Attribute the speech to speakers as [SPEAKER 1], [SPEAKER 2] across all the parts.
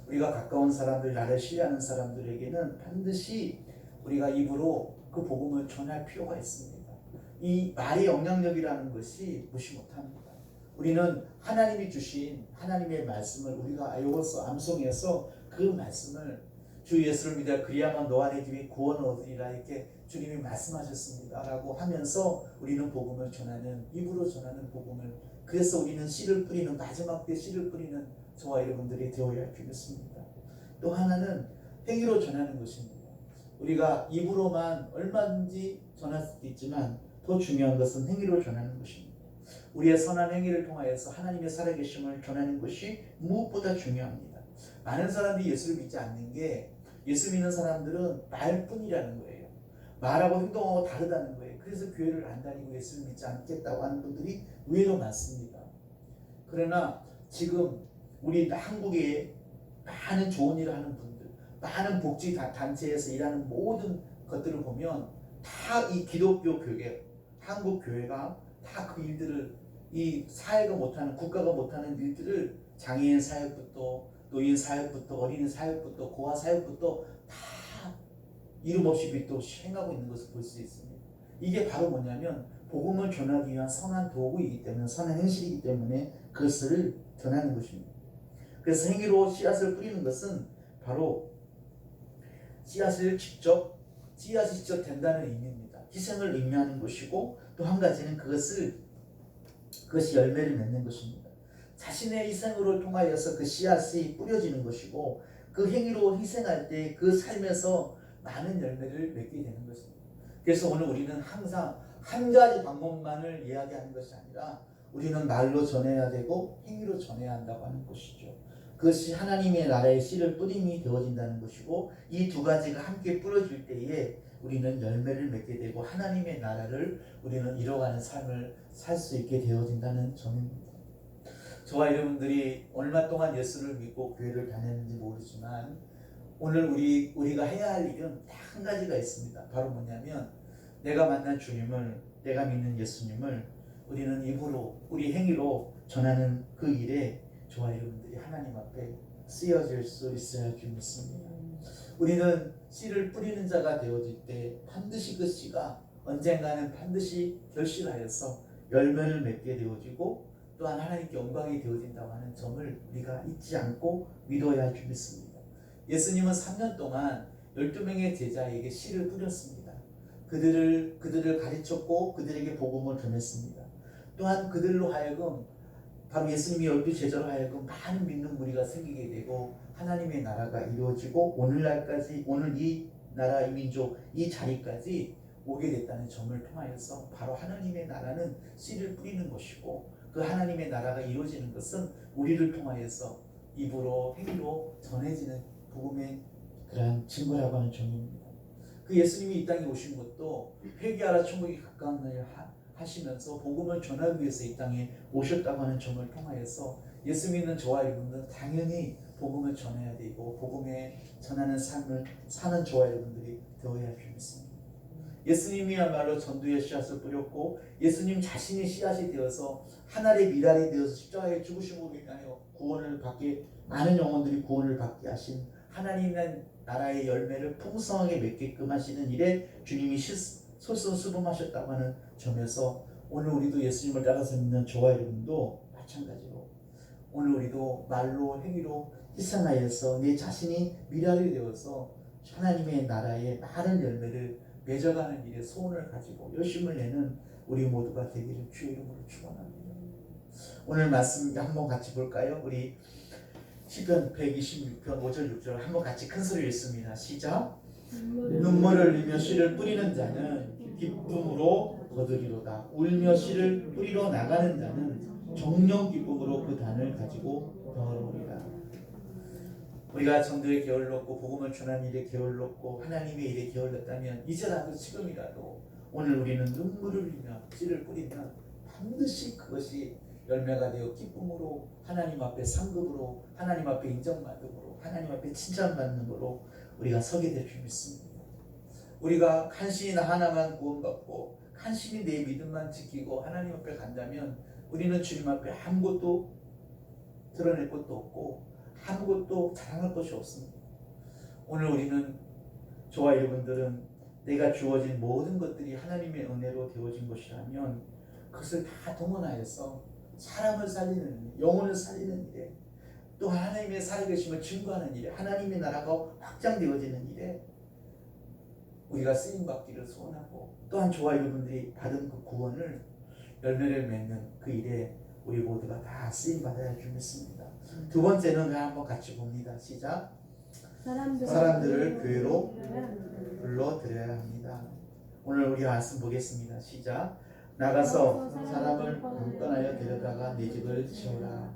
[SPEAKER 1] 우리가 가까운 사람들, 나를 신뢰하는 사람들에게는 반드시 우리가 입으로 그 복음을 전할 필요가 있습니다. 이 말의 영향력이라는 것이 무시 못합니다. 우리는 하나님이 주신 하나님의 말씀을 우리가 외워서 암송해서 그 말씀을 주 예수를 믿어 그리하면 너 안에 집이 구원을 얻으리라 이렇게 주님이 말씀하셨습니다 라고 하면서 우리는 복음을 전하는, 입으로 전하는 복음을, 그래서 우리는 씨를 뿌리는, 마지막 때 씨를 뿌리는 저와 여러분들이 되어야 할 필요가 있습니다. 또 하나는 행위로 전하는 것입니다. 우리가 입으로만 얼마든지 전할 수도 있지만 더 중요한 것은 행위로 전하는 것입니다. 우리의 선한 행위를 통하여서 하나님의 살아계심을 전하는 것이 무엇보다 중요합니다. 많은 사람들이 예수를 믿지 않는 게, 예수 믿는 사람들은 말뿐이라는 거예요. 말하고 행동하고 다르다는 거예요. 그래서 교회를 안 다니고 예수를 믿지 않겠다고 하는 분들이 의외로 많습니다. 그러나 지금 우리 한국에 많은 좋은 일을 하는 분들, 많은 복지 단체에서 일하는 모든 것들을 보면 다 이 기독교 교회, 한국 교회가 다 그 일들을, 이 사회가 못하는, 국가가 못하는 일들을 장애인 사역부터 노인 사역부터 어린이 사역부터 고아 사역부터 다 이름 없이 빛도 행하고 있는 것을 볼 수 있습니다. 이게 바로 뭐냐면 복음을 전하기 위한 선한 도구이기 때문에, 선한 행실이기 때문에 그것을 전하는 것입니다. 그래서 행위로 씨앗을 뿌리는 것은 바로 씨앗이 직접 된다는 의미입니다. 희생을 의미하는 것이고, 또 한 가지는 그것이 열매를 맺는 것입니다. 자신의 희생으로 통하여서 그 씨앗이 뿌려지는 것이고, 그 행위로 희생할 때 그 삶에서 많은 열매를 맺게 되는 것입니다. 그래서 오늘 우리는 항상 한 가지 방법만을 이야기하는 것이 아니라 우리는 말로 전해야 되고 행위로 전해야 한다고 하는 것이죠. 그것이 하나님의 나라의 씨를 뿌림이 되어진다는 것이고, 이 두 가지가 함께 뿌려질 때에 우리는 열매를 맺게 되고 하나님의 나라를 우리는 이뤄가는 삶을 살 수 있게 되어진다는 점입니다. 저와 여러분들이 얼마 동안 예수를 믿고 교회를 다녔는지 모르지만 오늘 우리가 해야 할 일은 딱 한 가지가 있습니다. 바로 뭐냐면 내가 만난 주님을, 내가 믿는 예수님을 우리는 입으로, 우리 행위로 전하는 그 일에 저와 여러분들이 하나님 앞에 쓰여질 수 있어야 할 줄 믿습니다. 우리는 씨를 뿌리는 자가 되어질 때 반드시 그 씨가 언젠가는 반드시 결실하여서 열매를 맺게 되어지고 또한 하나님께 영광이 되어진다고 하는 점을 우리가 잊지 않고 믿어야 할 줄 믿습니다. 예수님은 3년 동안 12명의 제자에게 씨를 뿌렸습니다. 그들을 가르쳤고 그들에게 복음을 전했습니다. 또한 그들로 하여금, 바로 예수님이 12 제자로 하여금 많은 믿는 무리가 생기게 되고 하나님의 나라가 이루어지고 오늘날까지, 오늘 이 나라, 이 민족, 이 자리까지 오게 됐다는 점을 통하여서 바로 하나님의 나라는 씨를 뿌리는 것이고, 그 하나님의 나라가 이루어지는 것은 우리를 통하여서 입으로 행위로 전해지는 복음의 그러한 증거라고 하는 점입니다. 그 예수님이 이 땅에 오신 것도 회개하라 천국이 가까운 하시면서 복음을 전하기 위해서 이 땅에 오셨다고 하는 점을 통하여서 예수 믿는 저와 여러분들은 당연히 복음을 전해야 되고 복음에 전하는 삶을 사는 저와 여러분들이 되어야 할 필요가 있습니다. 예수님이야말로 전도의 씨앗을 뿌렸고 예수님 자신이 씨앗이 되어서 하늘의 미랄이 되어서 십자가에 죽으심으로 인하여 구원을 받게, 많은 영혼들이 구원을 받게 하신 하나님의 나라의 열매를 풍성하게 맺게끔 하시는 일에 주님이 솔선수범하셨다고 하는 점에서 오늘 우리도 예수님을 따라서 믿는 저와 여러분도 마찬가지로 오늘 우리도 말로 행위로 희생하여서 내 자신이 미랄이 되어서 하나님의 나라의 많은 열매를 맺어가는 일에 소원을 가지고 열심을 내는 우리 모두가 되기를 주의 이름으로 축원합니다. 오늘 말씀 한번 같이 볼까요? 우리 시편 126편 5절 6절 한번 같이 큰 소리로 읽습니다. 시작. 눈물을 흘리며 씨를 뿌리는 자는 기쁨으로 거두리로다. 울며 씨를 뿌리러 나가는 자는 정령 기쁨으로 그 단을 가지고 돌아오리라. 우리가 전도에 게을렀고 복음을 전하는 일에 게을렀고 하나님의 일에 게을렀다면 이제라도 지금이라도 오늘 우리는 눈물을 흘리며 씨를 뿌리면 반드시 그것이 열매가 되어 기쁨으로 하나님 앞에 상급으로, 하나님 앞에 인정받음으로, 하나님 앞에 칭찬받는 으로 우리가 서게 될 줄 믿습니다. 우리가 간신히 나 하나만 구원받고 간신히 내 믿음만 지키고 하나님 앞에 간다면 우리는 주님 앞에 아무것도 드러낼 것도 없고 아무것도 자랑할 것이 없습니다. 오늘 우리는 저와 여러분들은 내가 주어진 모든 것들이 하나님의 은혜로 되어진 것이라면 그것을 다 동원하여서 사람을 살리는 일, 영혼을 살리는 일에 또 하나님의 살아계심을 증거하는 일에 하나님의 나라가 확장되어지는 일에 우리가 쓰임받기를 소원하고 또한 저와 여러분들이 받은 그 구원을 열매를 맺는 그 일에 우리 모두가 다 쓰임받아야 할 줄 믿습니다. 두 번째는 한번 같이 봅니다. 시작. 사람들을 교회로 불러들여야 합니다. 오늘 우리 말씀 보겠습니다. 시작. 나가서 사람을 강권하여 데려다가 내 집을 지으라.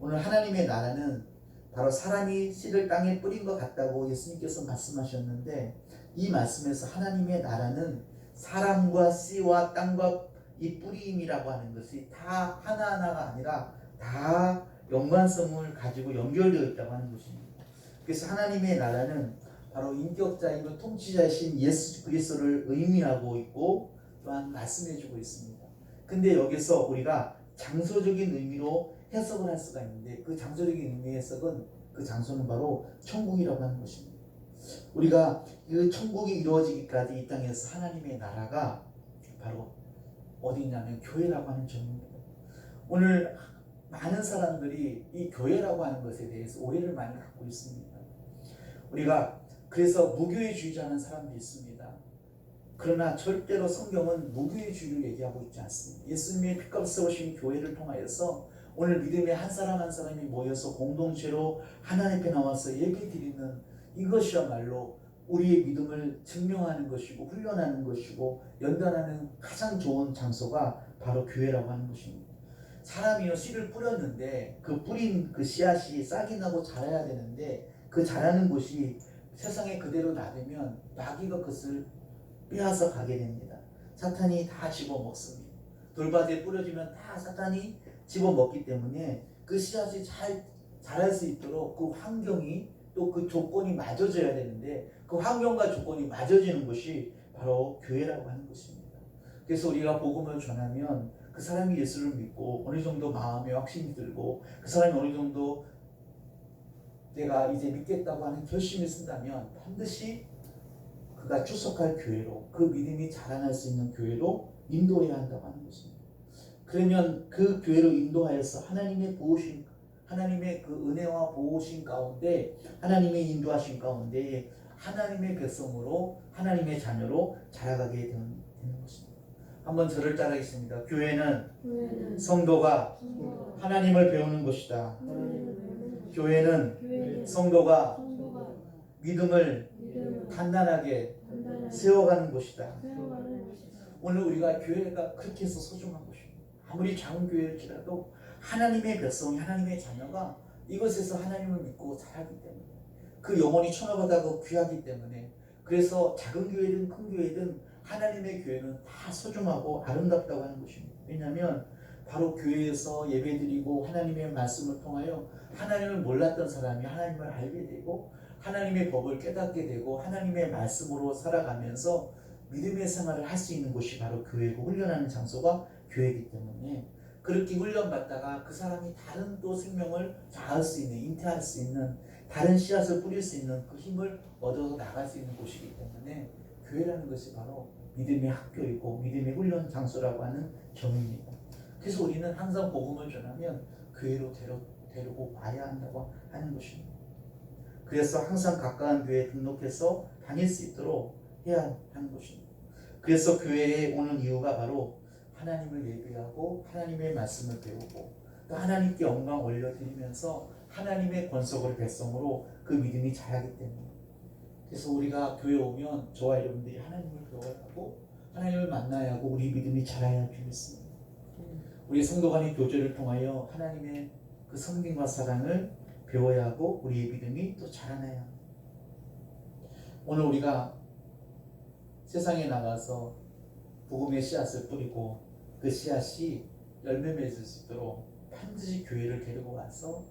[SPEAKER 1] 오늘 하나님의 나라는 바로 사람이 씨를 땅에 뿌린 것 같다고 예수님께서 말씀하셨는데 이 말씀에서 하나님의 나라는 사람과 씨와 땅과 이 뿌림이라고 하는 것이 다 하나하나가 아니라 다 연관성을 가지고 연결되어 있다고 하는 것입니다. 그래서 하나님의 나라는 바로 인격자이고 통치자이신 예수 그리스도를 의미하고 있고 또한 말씀해주고 있습니다. 근데 여기서 우리가 장소적인 의미로 해석을 할 수가 있는데 그 장소적인 의미의 해석은 그 장소는 바로 천국이라고 하는 것입니다. 우리가 그 천국이 이루어지기까지 이 땅에서 하나님의 나라가 바로 어디냐면 교회라고 하는 점입니다. 오늘 많은 사람들이 이 교회라고 하는 것에 대해서 오해를 많이 갖고 있습니다. 우리가 그래서 무교회주의자는 사람도 있습니다. 그러나 절대로 성경은 무교회주의를 얘기하고 있지 않습니다. 예수님의 피값을 오신 교회를 통하여서 오늘 믿음의 한 사람 한 사람이 모여서 공동체로 하나님 앞에 나와서 예배드리는 이것이야말로 우리의 믿음을 증명하는 것이고 훈련하는 것이고 연단하는 가장 좋은 장소가 바로 교회라고 하는 것입니다. 사람이요 씨를 뿌렸는데 그 뿌린 그 씨앗이 싹이 나고 자라야 되는데 그 자라는 곳이 세상에 그대로 놔두면 마귀가 그것을 빼앗아 가게 됩니다. 사탄이 다 집어먹습니다. 돌밭에 뿌려지면 다 사탄이 집어먹기 때문에 그 씨앗이 잘 자랄 수 있도록 그 환경이 또 그 조건이 맞아져야 되는데 그 환경과 조건이 맞아지는 것이 바로 교회라고 하는 것입니다. 그래서 우리가 복음을 전하면 그 사람이 예수를 믿고 어느 정도 마음에 확신이 들고 그 사람이 어느 정도 내가 이제 믿겠다고 하는 결심을 쓴다면 반드시 그가 출석할 교회로 그 믿음이 자라날 수 있는 교회로 인도해야 한다고 하는 것입니다. 그러면 그 교회로 인도하여서 하나님의 보호신 하나님의 그 은혜와 보호신 가운데 하나님의 인도하신 가운데 하나님의 백성으로 하나님의 자녀로 자라가게 되는 것입니다. 한번 저를 따라하겠습니다. 교회는 성도가 하나님을 배우는 것이다. 교회는 성도가 믿음을 단단하게 세워가는 것이다. 오늘 우리가 교회가 그렇게 해서 소중한 것입니다. 아무리 작은 교회일지라도 하나님의 백성이 하나님의 자녀가 이것에서 하나님을 믿고 자라기 때문에 그 영혼이 천하보다 귀하기 때문에 그래서 작은 교회든 큰 교회든 하나님의 교회는 다 소중하고 아름답다고 하는 것입니다. 왜냐하면 바로 교회에서 예배드리고 하나님의 말씀을 통하여 하나님을 몰랐던 사람이 하나님을 알게 되고 하나님의 법을 깨닫게 되고 하나님의 말씀으로 살아가면서 믿음의 생활을 할 수 있는 곳이 바로 교회고 훈련하는 장소가 교회이기 때문에 그렇게 훈련받다가 그 사람이 다른 또 생명을 자할 수 있는 잉태할 수 있는 다른 씨앗을 뿌릴 수 있는 그 힘을 얻어서 나갈 수 있는 곳이기 때문에 교회라는 것이 바로 믿음의 학교이고 믿음의 훈련 장소라고 하는 점입니다. 그래서 우리는 항상 복음을 전하면 교회로 데리고 와야 한다고 하는 것입니다. 그래서 항상 가까운 교회에 등록해서 다닐 수 있도록 해야 하는 것입니다. 그래서 교회에 오는 이유가 바로 하나님을 예배하고 하나님의 말씀을 배우고 또 하나님께 영광 올려드리면서 하나님의 권속을 백성으로 그 믿음이 자라기 때문에 그래서 우리가 교회 오면 저와 여러분들이 하나님을 배워야 하고 하나님을 만나야 하고 우리 믿음이 자라야 할 필요가 있습니다. 우리 성도 간의 교제를 통하여 하나님의 그 성김과 사랑을 배워야 하고 우리의 믿음이 또 자라나야 합니다. 오늘 우리가 세상에 나가서 복음의 씨앗을 뿌리고 그 씨앗이 열매 맺을 수 있도록 반드시 교회를 데리고 와서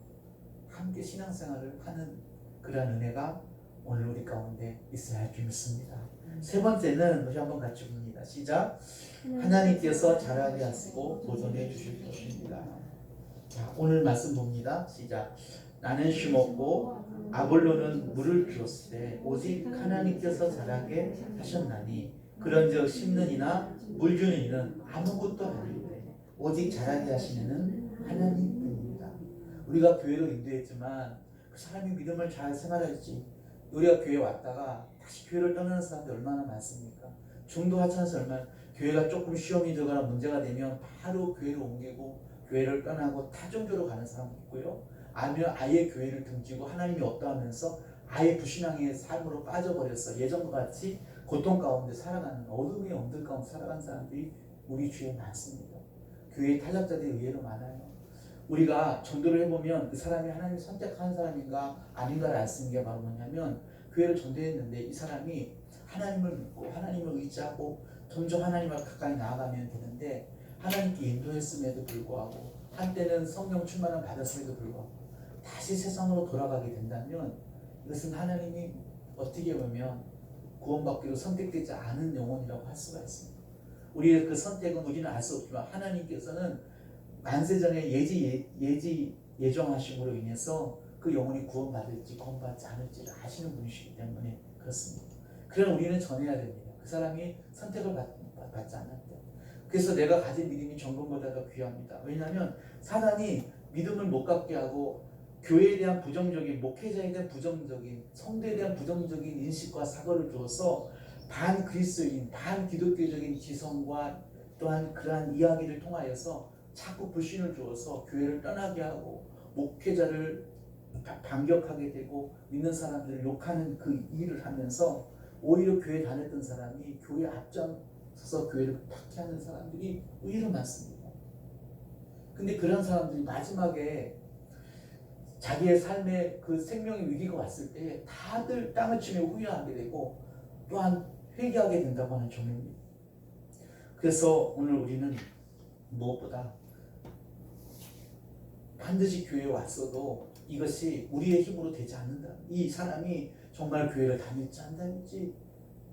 [SPEAKER 1] 함께 신앙생활을 하는 그런 은혜가 오늘 우리 가운데 있어야 할 줄 믿습니다. 세 번째는 우리 한번 같이 봅니다. 시작. 하나님께서 자라게 하시고 보존해 주실 것입니다. 자, 오늘 말씀 봅니다. 시작. 나는 심었고 아볼로는 물을 주었을 때 오직 하나님께서 자라게 하셨나니 그런즉 심는 이나 물 주는 이는 아무것도 아닌데 오직 자라게 하시는 하나님뿐입니다. 우리가 교회로 인도했지만 그 사람이 믿음을 잘 생활할지 우리가 교회 왔다가 다시 교회를 떠나는 사람들 얼마나 많습니까? 중도 하찮아서 얼마나 교회가 조금 시험이 들거나 문제가 되면 바로 교회를 옮기고 교회를 떠나고 타종교로 가는 사람도 있고요. 아니면 아예 교회를 등지고 하나님이 없다 하면서 아예 불신앙의 삶으로 빠져버려서 예전과 같이 고통 가운데 살아가는 어둠의 엄들 가운데 살아가는 사람들이 우리 주위에 많습니다. 교회의 탈락자들이 의외로 많아요. 우리가 전도를 해보면 그 사람이 하나님이 선택한 사람인가 아닌가를 알 수 있는 게 바로 뭐냐면 교회를 전도했는데 이 사람이 하나님을 믿고 하나님을 의지하고 점점 하나님을 가까이 나아가면 되는데 하나님께 인도했음에도 불구하고 한때는 성령 충만을 받았음에도 불구하고 다시 세상으로 돌아가게 된다면 이것은 하나님이 어떻게 보면 구원받기로 선택되지 않은 영혼이라고 할 수가 있습니다. 우리의 그 선택은 우리는 알 수 없지만 하나님께서는 만세전에 예정하심으로 인해서 그 영혼이 구원받을지 구원받지 않을지를 아시는 분이시기 때문에 그렇습니다. 그러나 우리는 전해야 됩니다. 그 사람이 선택을 받지 않았대. 그래서 내가 가진 믿음이 정금보다 더 귀합니다. 왜냐하면 사단이 믿음을 못 갖게 하고 교회에 대한 부정적인, 목회자에 대한 부정적인, 성도에 대한 부정적인 인식과 사고를 주어서 반그리스도인, 반기독교적인 지성과 또한 그러한 이야기를 통하여서 자꾸 불신을 주어서 교회를 떠나게 하고 목회자를 반격하게 되고 믿는 사람들을 욕하는 그 일을 하면서 오히려 교회 다녔던 사람이 교회 앞장서서 교회를 박해하는 사람들이 의외로 많습니다. 근데 그런 사람들이 마지막에 자기의 삶에 그 생명의 위기가 왔을 때 다들 땅을 치며 후회하게 되고 또한 회개하게 된다고 하는 점입니다. 그래서 오늘 우리는 무엇보다 반드시 교회에 왔어도 이것이 우리의 힘으로 되지 않는다. 이 사람이 정말 교회를 다닐지 안 다닐지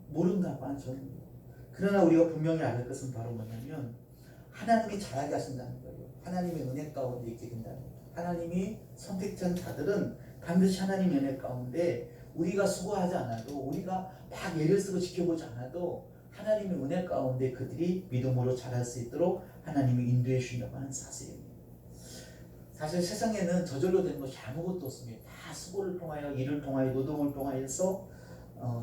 [SPEAKER 1] 모른다고 하는 점입니다. 그러나 우리가 분명히 알 것은 바로 뭐냐면 하나님이 잘하게 하신다는 거예요. 하나님의 은혜 가운데 있게 된다는 거예요. 하나님이 선택한 자들은 반드시 하나님의 은혜 가운데 우리가 수고하지 않아도 우리가 막 예를 쓰고 지켜보지 않아도 하나님의 은혜 가운데 그들이 믿음으로 자랄 수 있도록 하나님이 인도해 주신다고 하는 사실입니다. 사실 세상에는 저절로 되는 것이 아무것도 없습니다. 다 수고를 통하여 일을 통하여 노동을 통하여서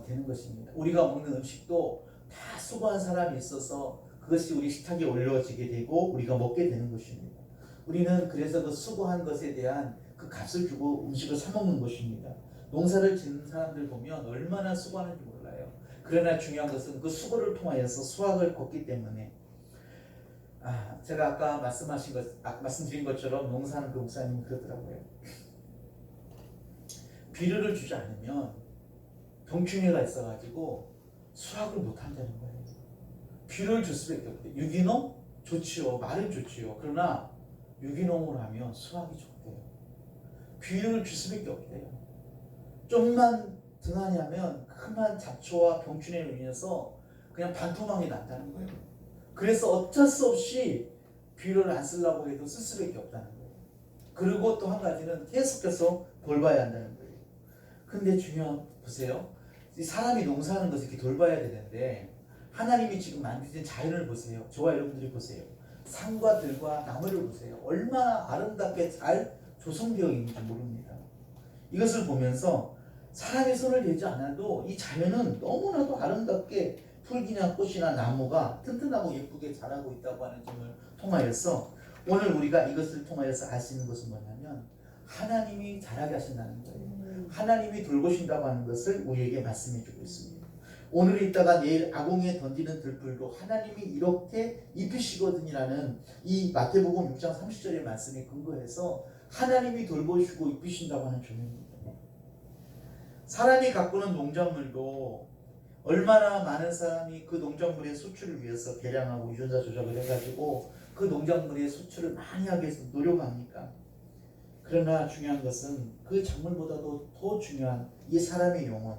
[SPEAKER 1] 되는 것입니다. 우리가 먹는 음식도 다 수고한 사람이 있어서 그것이 우리 식탁에 올려지게 되고 우리가 먹게 되는 것입니다. 우리는 그래서 그 수고한 것에 대한 그 값을 주고 음식을 사 먹는 것입니다. 농사를 짓는 사람들 보면 얼마나 수고하는지 몰라요. 그러나 중요한 것은 그 수고를 통하여서 수확을 걷기 때문에 제가 아까 말씀드린 것처럼 농사하는 그 목사님이 그러더라고요. 비료를 주지 않으면 병충해가 있어가지고 수확을 못한다는 거예요. 비료를 줄 수밖에 없대요. 유기농? 좋지요. 말은 좋지요. 그러나 유기농으로 하면 수확이 좋대요. 비료를 줄 수밖에 없대요. 좀만 등하냐면 그만 잡초와 병충해로 인해서 그냥 반토막이 난다는 거예요. 그래서 어쩔 수 없이 비료를 안 쓰려고 해도 쓸 수밖에 없다는 거예요. 그리고 또 한 가지는 계속해서 돌봐야 한다는 거예요. 근데 중요한 보세요. 이 사람이 농사하는 것을 이렇게 돌봐야 되는데 하나님이 지금 만드신 자연을 보세요. 저와 여러분들이 보세요. 산과 들과 나무를 보세요. 얼마나 아름답게 잘 조성되어 있는지 모릅니다. 이것을 보면서 사람의 손을 대지 않아도 이 자연은 너무나도 아름답게 풀기나 꽃이나 나무가 튼튼하고 예쁘게 자라고 있다고 하는 점을 통하여서 오늘 우리가 이것을 통하여서 알 수 있는 것은 뭐냐면 하나님이 자라게 하신다는 거예요. 하나님이 돌보신다고 하는 것을 우리에게 말씀해 주고 있습니다. 오늘 있다가 내일 아궁이에 던지는 들풀도 하나님이 이렇게 입히시거든이라는 이 마태복음 6장 30절의 말씀에 근거해서 하나님이 돌보시고 입히신다고 하는 점입니다. 사람이 가꾸는 농작물도 얼마나 많은 사람이 그 농작물의 수출을 위해서 개량하고 유전자 조작을 해가지고 그 농작물의 수출을 많이 하기 위해서 노력합니까? 그러나 중요한 것은 그 작물보다도 더 중요한 이 사람의 영혼,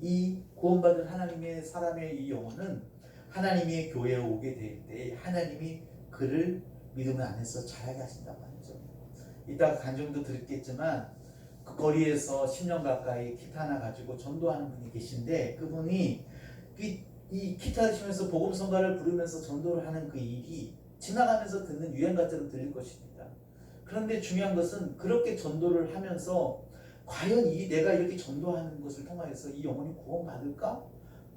[SPEAKER 1] 이 구원받은 하나님의 사람의 이 영혼은 하나님의 교회에 오게 될 때 하나님이 그를 믿음 안에서 자라게 하신다고 하는 점. 이따가 간증도 드렸겠지만 그 거리에서 10년 가까이 기타 하나 가지고 전도하는 분이 계신데, 그분이 이 기타를 치면서 복음 성가를 부르면서 전도를 하는 그 일이 지나가면서 듣는 유행가처럼 들릴 것입니다. 그런데 중요한 것은 그렇게 전도를 하면서 과연 내가 이렇게 전도하는 것을 통해서 이 영혼이 구원받을까?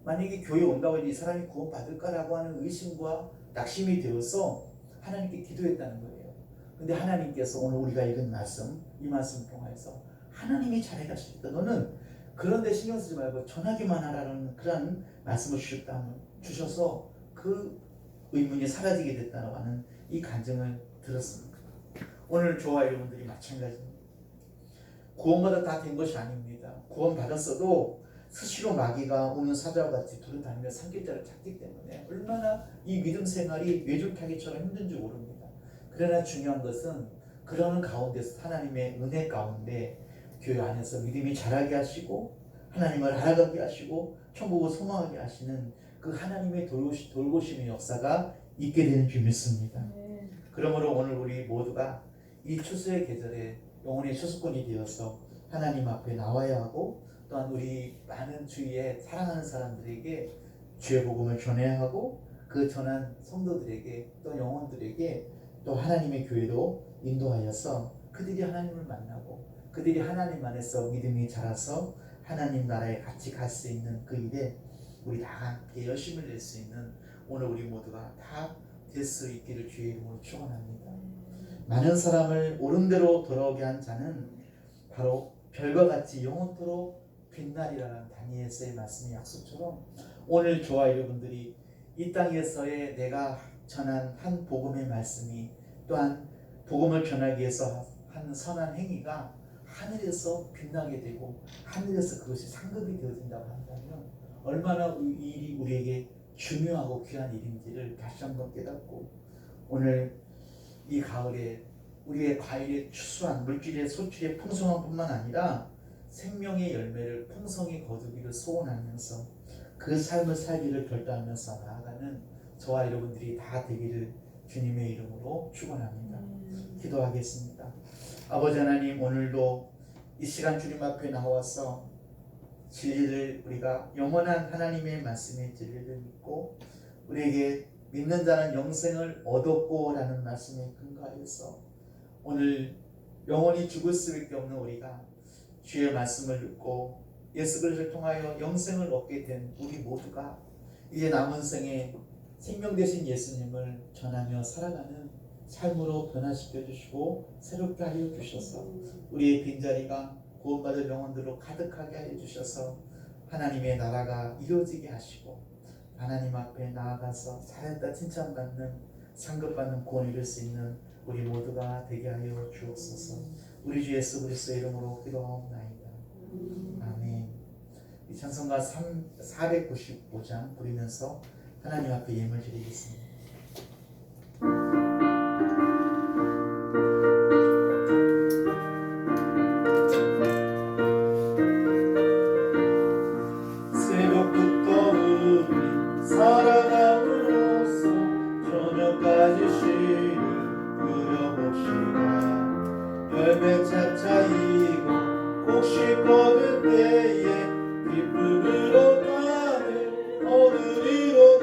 [SPEAKER 1] 만약에 교회 온다고 해도 이 사람이 구원받을까라고 하는 의심과 낙심이 되어서 하나님께 기도했다는 거예요. 근데 하나님께서 오늘 우리가 읽은 말씀, 이 말씀을 통해서 하나님이 잘해가시겠다. 너는 그런 데 신경 쓰지 말고 전하기만 하라는 그런 말씀을 주셔서 그 의문이 사라지게 됐다고 하는 이 간증을 들었습니다. 오늘 저와 여러분들이 마찬가지입니다. 구원받아 다 된 것이 아닙니다. 구원받았어도 스시로 마귀가 오는 사자와 같이 두루다니며 삼킬자를 찾기 때문에 얼마나 이 믿음 생활이 외줄타기처럼 힘든지 모릅니다. 그러나 중요한 것은 그러는 가운데서 하나님의 은혜 가운데 교회 안에서 믿음이 자라게 하시고 하나님을 알아가게 하시고 천국을 소망하게 하시는 그 하나님의 돌보심의 역사가 있게 되는 줄 믿습니다. 그러므로 오늘 우리 모두가 이 추수의 계절에 영혼의 추수꾼이 되어서 하나님 앞에 나와야 하고, 또한 우리 많은 주위에 사랑하는 사람들에게 주의 복음을 전해야 하고, 그 전한 성도들에게 또 영혼들에게 또 하나님의 교회로 인도하여서 그들이 하나님을 만나고 그들이 하나님 안에서 믿음이 자라서 하나님 나라에 같이 갈 수 있는 그 일에 우리 다 함께 열심을 낼 수 있는 오늘 우리 모두가 다 될 수 있기를 주의 이름으로 축원합니다. 많은 사람을 옳은 대로 돌아오게 한 자는 바로 별과 같이 영원토록 빛나리라는 다니엘서의 말씀의 약속처럼 오늘 저와 여러분들이 이 땅에서의 내가 전한 한 복음의 말씀이 또한 복음을 전하기 위해서 한 선한 행위가 하늘에서 빛나게 되고 하늘에서 그것이 상급이 되어진다고 한다면 얼마나 이 일이 우리에게 중요하고 귀한 일인지를 다시 한번 깨닫고, 오늘 이 가을에 우리의 과일의 추수한 물질의 소출의 풍성한 뿐만 아니라 생명의 열매를 풍성히 거두기를 소원하면서 그 삶을 살기를 결단하면서 나아가는 저와 여러분들이 다 되기를 주님의 이름으로 축원합니다. 기도하겠습니다. 아버지 하나님, 오늘도 이 시간 주님 앞에 나와서 진리를 우리가 영원한 하나님의 말씀의 진리를 믿고 우리에게 믿는 자는 영생을 얻었고 라는 말씀에 근거하여서 오늘 영원히 죽을 수밖에 없는 우리가 주의 말씀을 듣고 예수 그리스도를 통하여 영생을 얻게 된 우리 모두가 이제 남은 생에 생명 되신 예수님을 전하며 살아가는 삶으로 변화시켜 주시고 새롭게 하여 주셔서 우리의 빈자리가 구원받을 영혼들로 가득하게 하여 주셔서 하나님의 나라가 이루어지게 하시고 하나님 앞에 나아가서 잘했다 칭찬받는 상급받는 구원 이룰 수 있는 우리 모두가 되게 하여 주옵소서. 우리 주 예수 그리스도의 이름으로 기도하옵나이다. 아멘. 이 찬송가 495장 부르면서 하나님 앞에 예물 드리겠습니다. 새벽부터 우리 살아남으로써 저녁까지 쉬는 그려봅시다. 열매 차차이고 곡식 거둘 때에 기쁨으로 가는 오늘이로다.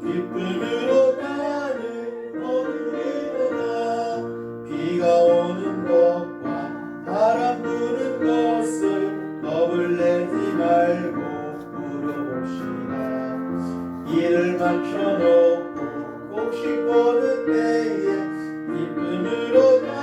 [SPEAKER 1] 기쁨으로 가는 기쁨으로 가는 비가 오는 것과 바람 부는 것을 겁을 내지 말고 부려봅시다. 이를 맞춰놓고 곡식 거둘 때에 기쁨으로 가는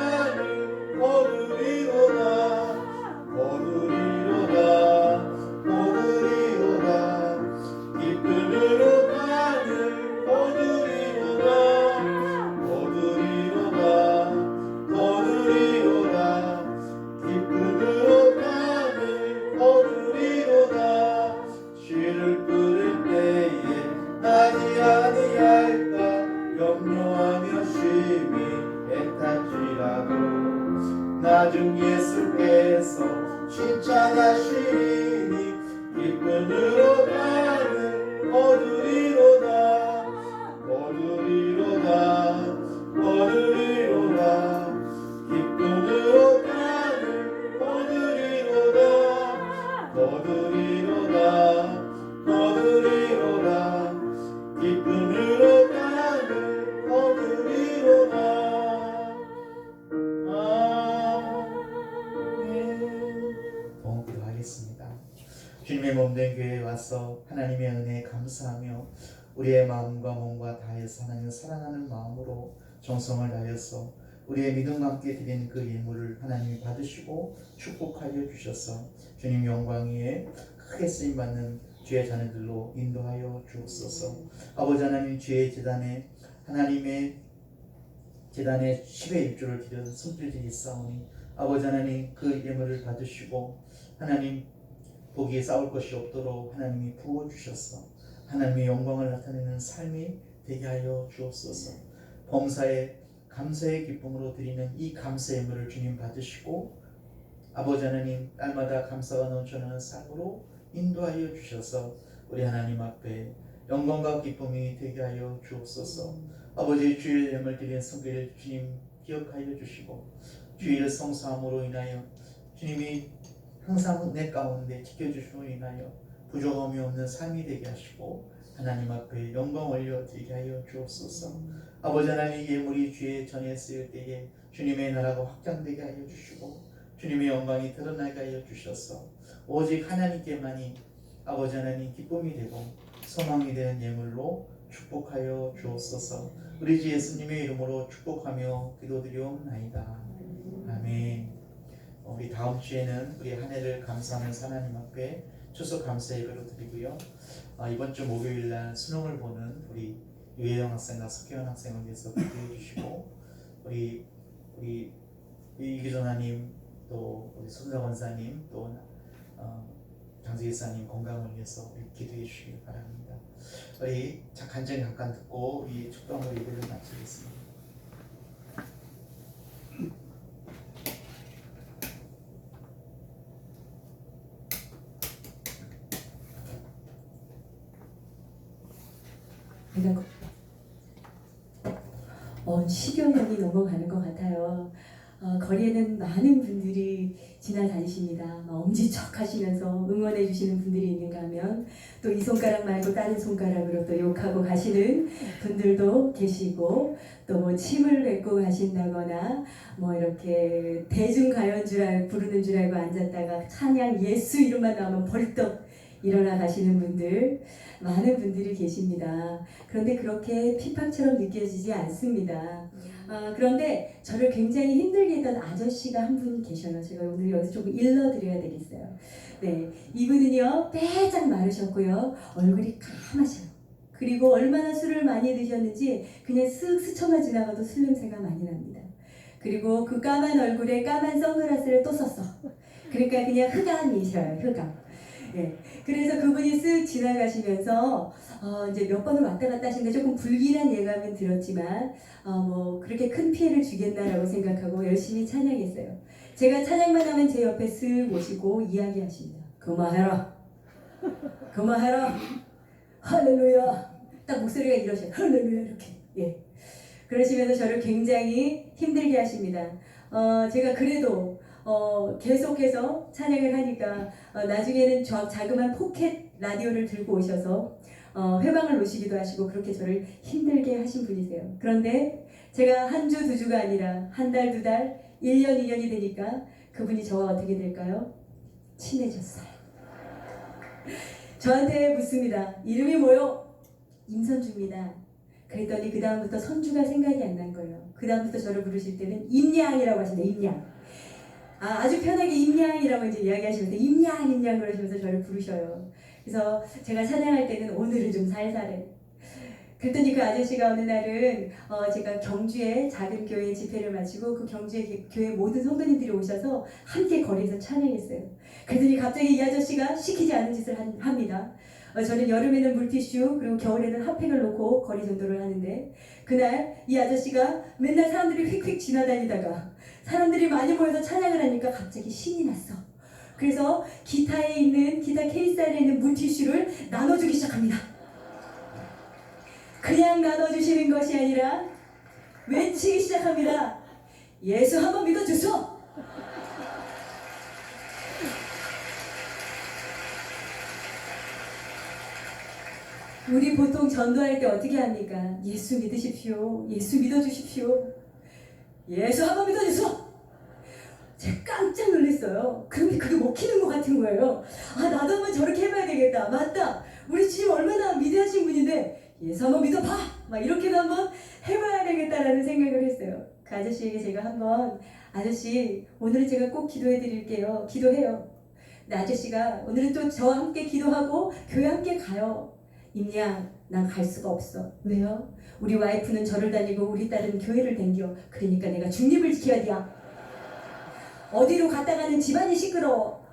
[SPEAKER 1] 기쁨으로 가는 기쁨으로 가는 시를 뿌릴 때에 나지 아니 하시니 기쁨으로 나를 얻으리로다 얻으리로다 얻으리로다 기쁨으로 나를 얻으리로다 얻으리로다 얻으리로다 기쁨으로 나를 얻으리로다. 기도하겠습니다. 주님의 몸된 교회에 와서 하나님의 은혜에 감사하며 우리의 마음과 몸과 다해서 하나님을 사랑하는 마음으로 정성을 다해서 우리의 믿음과 함께 드린 그 예물을 하나님이 받으시고 축복하여 주셔서 주님 영광 위에 크게 쓰임받는 주의 자녀들로 인도하여 주옵소서. 아버지 하나님, 주의 제단에 하나님의 제단에 10의 1조를 드려 손길들이 있사오니 아버지 하나님 그 예물을 받으시고 하나님 보기에 싸울 것이 없도록 하나님이 부어주셔서 하나님의 영광을 나타내는 삶이 되게 하여 주옵소서. 범사에 감사의 기쁨으로 드리는 이 감사 예물을 주님 받으시고 아버지 하나님 날마다 감사가 넘쳐나는 삶으로 인도하여 주셔서 우리 하나님 앞에 영광과 기쁨이 되게 하여 주옵소서. 아버지 주일 예물 드리는 성결을 주님 기억하여 주시고 주일 성사함으로 인하여 주님이 항상 내 가운데 지켜주심으로 인하여 부족함이 없는 삶이 되게 하시고 하나님 앞에 영광 올려드리게 하여 주옵소서. 아버지 하나님 예물이 주의 전에 쓰일 때에 주님의 나라가 확장되게 하여 주시고 주님의 영광이 드러나게 하여 주셔서 오직 하나님께만이 아버지 하나님 기쁨이 되고 소망이 되는 예물로 축복하여 주옵소서. 우리 주 예수님의 이름으로 축복하며 기도드리옵나이다. 아멘. 우리 다음 주에는 우리 한 해를 감사하는 하나님 앞에 추석 감사 예배로 드리고요. 이번 주 목요일 날 수능을 보는 우리 유혜영 학생과 석혜원 학생을 위해서 기도해 주시고 우리 이기전하님 또 우리 손자 원사님 또 장세기사님 건강을 위해서 우리 기도해 주시기 바랍니다. 우리 간증 잠깐 듣고 우리 축도함으로 예배를 마치겠습니다.
[SPEAKER 2] 내가 10여 년이 넘어가는 것 같아요. 거리에는 많은 분들이 지나다니십니다. 엄지척 하시면서 응원해 주시는 분들이 있는가 하면 또 이 손가락 말고 다른 손가락으로 또 욕하고 가시는 분들도 계시고 또 침을 뱉고 가신다거나 이렇게 대중가요인 줄 부르는 줄 알고 앉았다가 찬양 예수 이름만 나오면 벌떡 일어나 가시는 분들 많은 분들이 계십니다. 그런데 그렇게 핍박처럼 느껴지지 않습니다. 그런데 저를 굉장히 힘들게 했던 아저씨가 한 분 계셔요. 제가 오늘 여기서 조금 일러드려야 되겠어요. 네, 이분은요 빼짝 마르셨고요 얼굴이 까마셔요. 그리고 얼마나 술을 많이 드셨는지 그냥 쓱 스쳐만 지나가도 술 냄새가 많이 납니다. 그리고 그 까만 얼굴에 까만 선글라스를 또 썼어. 그러니까 그냥 흑암이셔요. 흑암. 네, 그래서 그분이 쓱 지나가시면서 이제 몇 번을 왔다 갔다 하시는데 조금 불길한 예감은 들었지만 그렇게 큰 피해를 주겠나라고 생각하고 열심히 찬양했어요. 제가 찬양만 하면 제 옆에 쓱 오시고 이야기하십니다. 그만해라, 그만해라, 할렐루야. 딱 목소리가 이러셔요. 할렐루야 이렇게. 예. 그러시면서 저를 굉장히 힘들게 하십니다. 제가 그래도 계속해서 찬양을 하니까 나중에는 자그만 포켓 라디오를 들고 오셔서 회방을 놓으시기도 하시고 그렇게 저를 힘들게 하신 분이세요. 그런데 제가 한 주, 두 주가 아니라 한 달, 두 달, 1년, 2년이 되니까 그분이 저와 어떻게 될까요? 친해졌어요. 저한테 묻습니다. 이름이 뭐요? 임선주입니다. 그랬더니 그 다음부터 선주가 생각이 안 난 거예요. 그 다음부터 저를 부르실 때는 임양이라고 하신다. 임양. 아주 편하게 임양이라고 이제 이야기하시면서 임양 그러시면서 저를 부르셔요. 그래서 제가 찬양할 때는 오늘은 좀 살살해. 그랬더니 그 아저씨가 어느 날은 제가 경주에 작은 교회 집회를 마치고 그 경주의 교회 모든 성도님들이 오셔서 함께 거리에서 찬양했어요. 그랬더니 갑자기 이 아저씨가 시키지 않은 짓을 합니다. 저는 여름에는 물티슈 그리고 겨울에는 핫팩을 놓고 거리 전도를 하는데 그날 이 아저씨가 맨날 사람들이 휙휙 지나다니다가 사람들이 많이 모여서 찬양을 하니까 갑자기 신이 났어. 그래서 기타 케이스 안에 있는 물티슈를 나눠주기 시작합니다. 그냥 나눠주시는 것이 아니라 외치기 시작합니다. 예수 한번 믿어주소. 우리 보통 전도할 때 어떻게 합니까? 예수 믿으십시오. 예수 믿어주십시오. 예수 한번 믿어주소. 제가 깜짝 놀랐어요. 그런데 그게 먹히는 것 같은 거예요. 아, 나도 한번 저렇게 해봐야 되겠다. 맞다. 우리 주님 얼마나 위대하신 분인데 예수 한번 믿어봐. 막 이렇게도 한번 해봐야 되겠다라는 생각을 했어요. 그 아저씨에게 제가 한번 아저씨 오늘은 제가 꼭 기도해 드릴게요. 기도해요. 근데 아저씨가 오늘은 또 저와 함께 기도하고 교회 함께 가요. 임야, 난 갈 수가 없어. 왜요? 우리 와이프는 절을 다니고 우리 딸은 교회를 댕겨. 그러니까 내가 중립을 지켜야 돼. 어디로 갔다가는 집안이 시끄러워.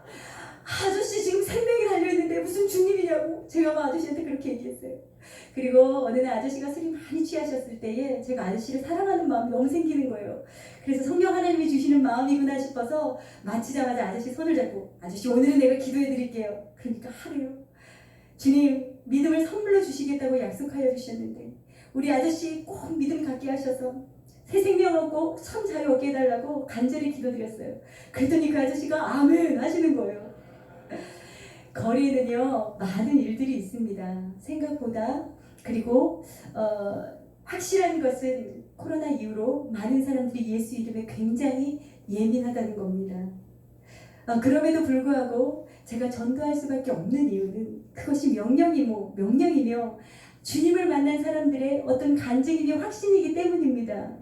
[SPEAKER 2] 아저씨 지금 생명이 달려있는데 무슨 중립이냐고 제가 막 아저씨한테 그렇게 얘기했어요. 그리고 어느 날 아저씨가 술이 많이 취하셨을 때에 제가 아저씨를 사랑하는 마음이 너무 생기는 거예요. 그래서 성령 하나님이 주시는 마음이구나 싶어서 마치자마자 아저씨 손을 잡고 아저씨 오늘은 내가 기도해 드릴게요. 그러니까 하루요. 주님 믿음을 선물로 주시겠다고 약속하여 주셨는데 우리 아저씨 꼭 믿음 갖게 하셔서 새 생명 얻고 참 자유 얻게 해달라고 간절히 기도드렸어요. 그랬더니 그 아저씨가 아멘 하시는 거예요. 거리에는요 많은 일들이 있습니다. 생각보다. 그리고 확실한 것은 코로나 이후로 많은 사람들이 예수 이름에 굉장히 예민하다는 겁니다. 그럼에도 불구하고 제가 전도할 수밖에 없는 이유는 그것이 명령이며 주님을 만난 사람들의 어떤 간증이며 확신이기 때문입니다.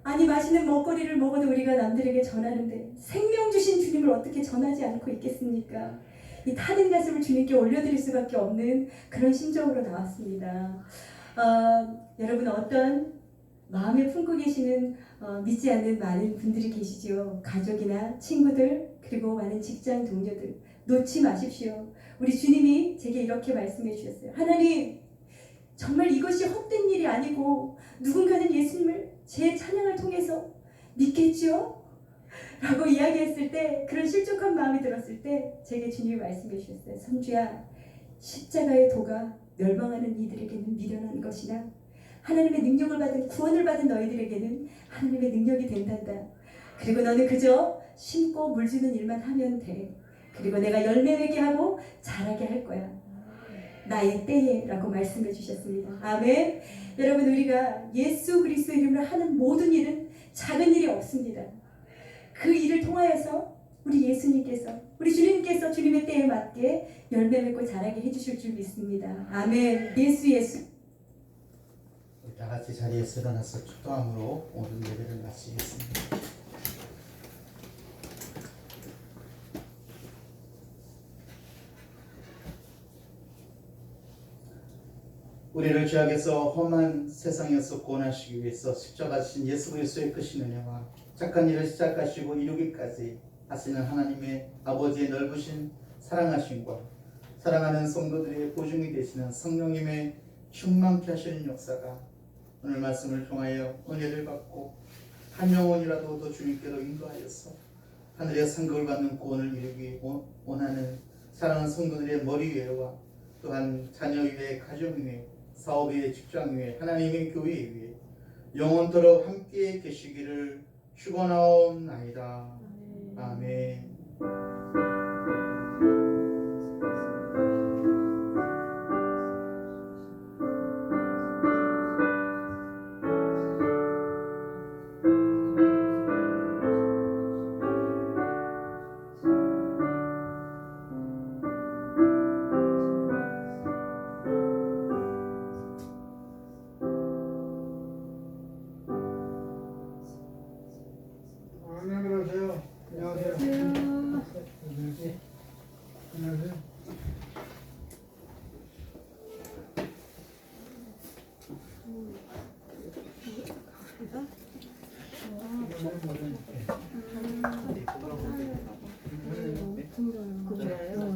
[SPEAKER 2] 아니 맛있는 먹거리를 먹어도 우리가 남들에게 전하는데 생명 주신 주님을 어떻게 전하지 않고 있겠습니까? 이 타는 가슴을 주님께 올려드릴 수밖에 없는 그런 심정으로 나왔습니다. 여러분 어떤 마음에 품고 계시는 믿지 않는 많은 분들이 계시죠. 가족이나 친구들 그리고 많은 직장 동료들 놓지 마십시오. 우리 주님이 제게 이렇게 말씀해 주셨어요. 하나님 정말 이것이 헛된 일이 아니고 누군가는 예수님을 제 찬양을 통해서 믿겠죠? 라고 이야기했을 때 그런 실족한 마음이 들었을 때 제게 주님이 말씀해 주셨어요. 성주야 십자가의 도가 멸망하는 이들에게는 미련한 것이나 하나님의 능력을 받은 구원을 받은 너희들에게는 하나님의 능력이 된단다. 그리고 너는 그저 심고 물 주는 일만 하면 돼. 그리고 내가 열매 맺게 하고 자라게 할 거야. 나의 때에 라고 말씀해 주셨습니다. 아멘. 여러분 우리가 예수 그리스도 이름으로 하는 모든 일은 작은 일이 없습니다. 그 일을 통하여서 우리 예수님께서 우리 주님께서 주님의 때에 맞게 열매 맺고 자라게 해주실 줄 믿습니다. 아멘. 예수
[SPEAKER 1] 우리 다 같이 자리에서 일어나서 축도함으로 오늘 예배를 마치겠습니다. 우리를 죄악에서 험한 세상에서 구원하시기 위해서 십자가 지신 예수 그리스도의 크신 은혜와 착한 일을 시작하시고 이루기까지 하시는 하나님의 아버지의 넓으신 사랑하심과 사랑하는 성도들의 보증이 되시는 성령님의 충만케 하시는 역사가 오늘 말씀을 통하여 은혜를 받고 한 영혼이라도 더 주님께로 인도하여서 하늘의 상급을 받는 구원을 이루기 원하는 사랑하는 성도들의 머리 위에와 또한 자녀 위에 가정 위에 사업 위에 직장 위에 하나님의 교회 위에 영원토록 함께 계시기를 축원하옵나이다. 아멘.
[SPEAKER 3] 안녕하세요. 안녕하세요. 안녕하세요.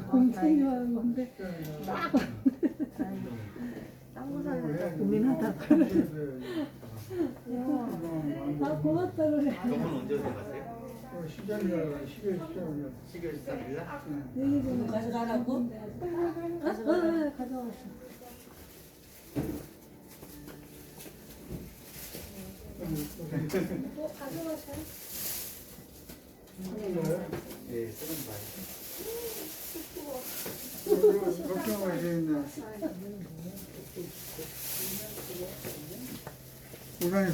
[SPEAKER 4] 공통이하는 건데 딴거 살려다 고민하다가 고맙다 그래.
[SPEAKER 5] 저분 언제 어디 가세요?
[SPEAKER 3] 시간이라 12월 14일이야.
[SPEAKER 4] 이거
[SPEAKER 5] 가져가라고?
[SPEAKER 4] 가져왔어.
[SPEAKER 1] 예, 쓰는 바에.
[SPEAKER 3] 걱정하게 되겠네. 우산이